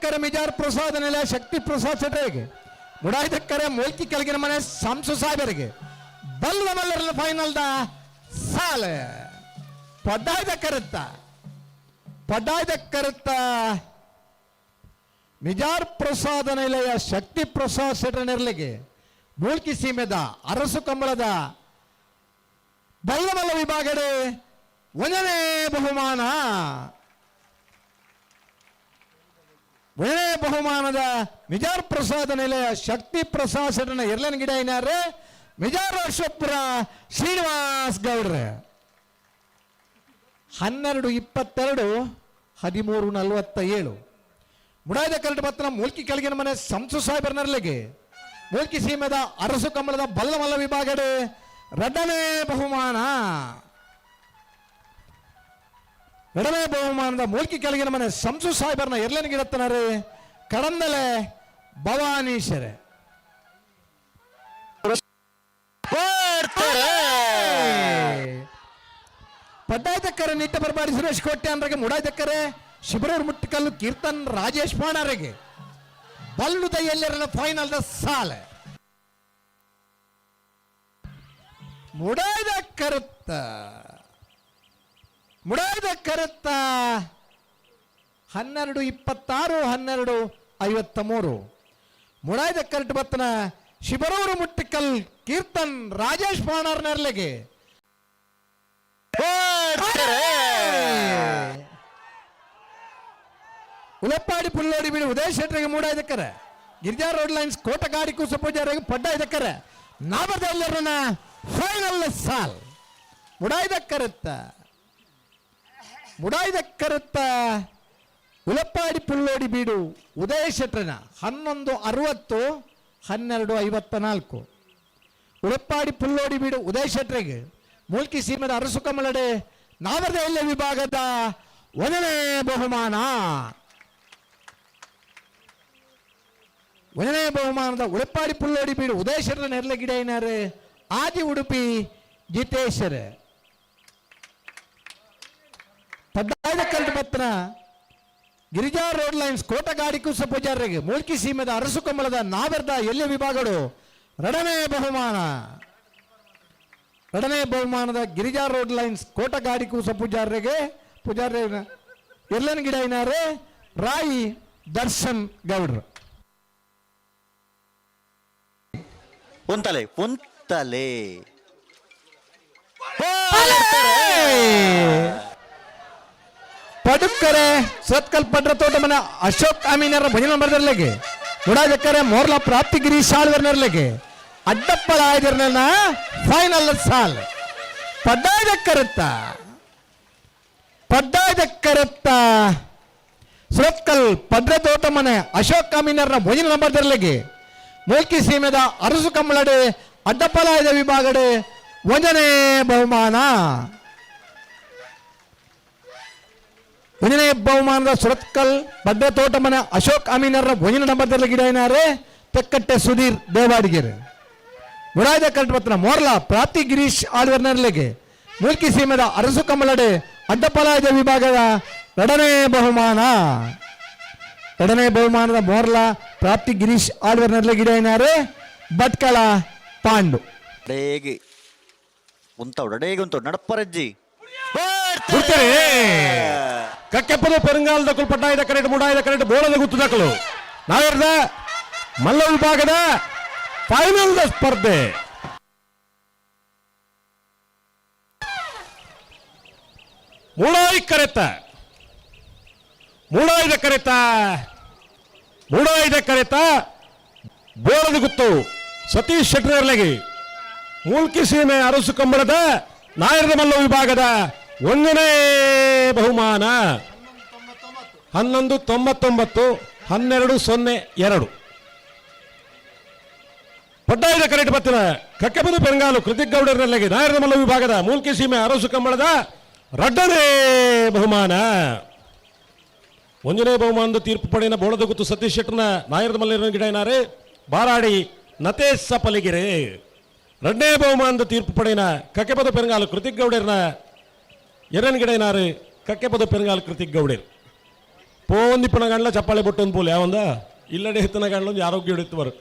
ಮುಡಾಯ್ದಕ್ಕರೆ ಮಿಜಾರ್ ಪ್ರಸಾದ ನೆಲೆ ಶಕ್ತಿ ಪ್ರಸಾದ್ ಸೆಟ್ರಿಗೆ, ಮುಡಾಯ್ದಕ್ಕರೆ ಮೂಲ್ಕಿ ಕೆಳಗಿನ ಮನೆ ಸಂಸು ಸಾಹೇಬರಿಗೆ ಬಲ್ವ ಮಲ್ಲರ ಫೈನಲ್ದ ಸಾಲ ಪಡ್ಡಾಯ್ದಕ್ಕರುತ್ತ ಮಿಜಾರ್ ಪ್ರಸಾದ ನೆಲೆಯ ಶಕ್ತಿ ಪ್ರಸಾದ್ ಸೆಟ್ರನೆರ್ಲಿಗೆ ಮೂಲ್ಕಿ ಸೀಮೆದ ಅರಸು ಕಂಬಳದ ಬಲ್ಲಮಲ್ಲ ವಿಭಾಗಡೆ ಒಂದನೇ ಬಹುಮಾನದ ಮಿಜಾರ್ ಪ್ರಸಾದ ನೆಲೆಯ ಶಕ್ತಿ ಪ್ರಸಾದ್ ಸೆಟ್ರನ ಎರಲನ ಗಿಡ ಏನಾರೆ ಮಿಜಾರ್ ಅಶೋಕ್ಪುರ ಶ್ರೀನಿವಾಸ್ ಗೌಡ್ರೆ 12-22-13-47 ಮುಡಾಯ್ದ ಕರಡು ಪತ್ರ ಮೂಲ್ಕಿ ಕೆಳಗಿನ ಮನೆ ಸಂಸು ಸಾಹೇಬರ್ನರ್ಲೆಗೆ ಮೂಲ್ಕಿ ಸೀಮೆದ ಅರಸು ಕಂಬಳದ ಬಲ್ಲಮಲ್ಲ ವಿಭಾಗಡೆ ಎರಡನೇ ಬಹುಮಾನದ ಮೂಲ್ಕಿ ಕೆಳಗಿನ ಮನೆ ಸಂಸು ಸಾಹೇಬರ್ನ ಎರಲನ ಗಿಡತ್ತನರೆ ಕಡಂದಲೆ ಭವಾನೀಶ್ವರೆ ಪಡ್ಡಾಯ್ದಕ್ಕರೆ ನಿಟ್ಟ ಬರ್ಬಾಡಿ ಸುರೇಶ್ ಕೋಟೆ ಅಂದ್ರಿಗೆ ಮುಡಾಯ್ದಕ್ಕರೆ ಶಿಬರೂರ್ ಮುಟ್ಟಿಕಲ್ಲು ಕೀರ್ತನ್ ರಾಜೇಶ್ ಪಾಣರಿಗೆ ಬಲ್ಲುದ ಎಲ್ಲರನ ಫೈನಲ್ದ ಸಾಲ ಮುಡಾಯ್ದ ಕರುತ್ತ 12-26-12-53 ಮುಡಾಯ್ದ ಕರಟ್ ಬತ್ತನ ಶಿಬರೂರು ಮುಟ್ಟಿಕಲ್ ಕೀರ್ತನ್ ರಾಜೇಶ್ ಪಾಣರ್ನರ್ಲೆಗೆ ಉಲಪ್ಪಾಡಿ ಪುಲ್ಲೋಡಿ ಬಿಡಿ ಉದಯ ಶೆಟ್ರಿಗೆ ಮೂಡಾಯ್ದಕ್ಕರೆ ಗಿರಿಜಾ ರೋಡ್ ಲೈನ್ಸ್ ಕೋಟಗಾಡಿ ಕೂಸಪೂಜಾರಿಗೆ ಪಡ್ಡಾಯ್ದಕ್ಕರೆ ನಾಬದ ಎಲ್ಲರನ್ನ ಫೈನಲ್ ಸಾಲ್ ಮುಡಾಯ್ದಕ್ಕರುತ್ತ ಉಲಪ್ಪಾಡಿ ಪುಲ್ಲೋಡಿ ಬೀಡು ಉದಯ ಶೆಟ್ರನ 11-60-12-54 ಉಲಪ್ಪಾಡಿ ಪುಲ್ಲೋಡಿ ಬೀಡು ಉದಯ ಶೆಟ್ರಿಗೆ ಮೂಲ್ಕಿ ಸೀಮೆದ ಅರಸು ಕಮಲಡೆ ನಾವರ್ದ ಎಲ್ಲ ವಿಭಾಗದ ಒಂದನೇ ಬಹುಮಾನದ ಉಳಪ್ಪಾಡಿ ಪುಲ್ಲೋಡಿ ಬೀಡು ಉದಯ ಶೆಟ್ರ ನೆರ್ಲೆ ಗಿಡ ಏನಾರೆ ಆದಿ ಉಡುಪಿ ಜಿತೇಶ್ವರ ಪಡ್ಡಾಯ್ದ ಕಲ್ಲು ಪತ್ರ ಗಿರಿಜಾ ರೋಡ್ ಲೈನ್ಸ್ ಕೋಟಗಾಡಿ ಕುಸ ಪೂಜಾರಿಗೆ ಮೂಲ್ಕಿ ಸೀಮೆದ ಅರಸು ಕಮಲದ ನಾವರ್ದ ಎಲ್ಲ ವಿಭಾಗಗಳು ಎರಡನೇ ಬಹುಮಾನದ ಗಿರಿಜಾ ರೋಡ್ ಲೈನ್ಸ್ ಕೋಟಗಾಡಿ ಕೂಸ ಪೂಜಾರಿಗೆ ಎಲ್ಲನ ಗಿಡ ಏನಾರೆ ರಾಯಿ ದರ್ಶನ್ ಗೌಡ್ರು ಪುಂತಲೆ ಪಡುಕರೆ ಸತ್ಕಲ್ ಪಡ್ರ ತೋಟ ಮನೆ ಅಶೋಕ್ ಅಮೀನರ ಭಜನ ಬರ್ದರ್ಲೆಗೆ ಮುಡಾದಕ್ಕರೆ ಮೋರ್ಲಾ ಪ್ರಾಪ್ತಿ ಗಿರೀಶ್ ಆಳ್ವರ್ನರ್ಲೆಗೆ ಅಡ್ಡಪ್ಪಳ ಆಯ್ದಿರ್ನ ಫೈನಲ್ ಸಾಲ್ ಪಡ್ಡಾಯ್ದಕ್ಕರುತ್ತ ಸತ್ಕಲ್ ಪಡ್ರ ತೋಟ ಮನೆ ಅಶೋಕ್ ಅಮೀನರ ಭಜನ ನಂಬರ್ದರ್ಲೆಗೆ ಮೂಲ್ಕಿ ಸೀಮೆದ ಅರಸು ಕಂಬಳಡೆ ಅಡ್ಡಪ್ಪಲಾಯದ ವಿಭಾಗಡೆ ಒಂದನೇ ಬಹುಮಾನದ ಸುರತ್ಕಲ್ ಬಡ್ಡ ತೋಟ ಮನೆ ಅಶೋಕ್ ಅಮೀನರ ಭೋಜನ ನಂಬರ್ದಲ್ಲಿ ಗಿಡ ಏನಾರೆ ತೆಕ್ಕಟ್ಟೆ ಸುಧೀರ್ ದೇವಾಡಿಗೆರೆ ಮುಡಾಯ್ದ ಕಲ್ಪತ್ರ ಮೋರ್ಲಾ ಪ್ರಾಪ್ತಿ ಗಿರೀಶ್ ಆಳ್ವರ್ನರ್ಲೆಗೆ ಮೂಲ್ಕಿ ಸೀಮೆದ ಅರಸು ಕಂಬಳಡೆ ಅಡ್ಡಪ್ಪಲಾಯದ ವಿಭಾಗದ ಎರಡನೇ ಬಹುಮಾನದ ಮೋರ್ಲಾ ಪ್ರಾಪ್ತಿ ಗಿರೀಶ್ ಆಳ್ವರ್ನರ್ಲೆ ಗಿಡ ಏನಾರೆ ಭಟ್ಕಳ ಪಾಂಡು ನಡಪ್ಪರಜ್ಜಿ ಕಕ್ಕೆಪ್ಪದ ಪೆರಂಗಾಲದ ಪಟ್ಟಾಯದ ಕರೆಕ್ಟ್ ಮುಡಾಯದ ಕರೆಕ್ಟ್ ಬೋಳದ ಗುತ್ತದಕ್ಕಲು ನಾವಿರ್ದ ಮಲ್ಲ ವಿಭಾಗದ ಫೈನಲ್ ಸ್ಪರ್ಧೆ ಮೂಡಾಯ್ದ ಕರೆತ ಬೋಳದ ಗುತ್ತು ಸತೀಶ್ ಶೆಟ್ಟರ್ಲೆಗೆ ಮೂಲ್ಕಿ ಸೀಮೆ ಅರಸು ಕಂಬಳದ ನಾಯರದ ಮಲ್ಲ ವಿಭಾಗದ ಒಂದನೇ ಬಹುಮಾನ 11-99-12-02 ಪಡ್ಡಾಯ್ದ ಕರೆಕ್ಟ್ ಬತ್ತಿನ ಕಕ್ಕೆಪದು ಪೆರಂಗಾಲು ಕೃತಿಕ್ ಗೌಡರ್ನಲ್ಲಿಗೆ ನಾಯರದ ಮಲ್ಲ ವಿಭಾಗದ ಮೂಲ್ಕಿ ಸೀಮೆ ಅರಸು ಕಂಬಳದ ಎರಡನೇ ಬಹುಮಾನ ಒಂದನೇ ಬಹುಮಾನದ ತೀರ್ಪು ಪಡೆಯಿನ ಬೋಳದ ಗುತ್ತು ಸತೀಶ್ ಶೆಟ್ಟರ್ನ ನಾಯರದ ಮಲ್ಲ ಗಿಡ ಏನಾರೆ ಬಾರಾಡಿ ನತೇಶ ಪಲಿಗೆರೆ ಎರಡನೇ ಬಹುಮಾನದ ತೀರ್ಪು ಪಡೆಯಿನ ಕಕ್ಕೆಪದ ಪೆರಂಗಾಲು ಕೃತಿಕ್ ಗೌಡರ್ನ ಎರಡನೇ ಗಿಡ ಏನಾರು ಕಕ್ಕೆಪದ ಪೆರಂಗಾಲು ಕೃತಿಕ್ ಗೌಡರ್ പോന്നിപ്പണ കണ്ടില്ല ചപ്പാളി പൊട്ടൊന്നും പോലെ ആവന്താ ഇല്ലടെ എത്തുന്ന കണ്ടിലും ആരോഗ്യം എടുത്തു വരും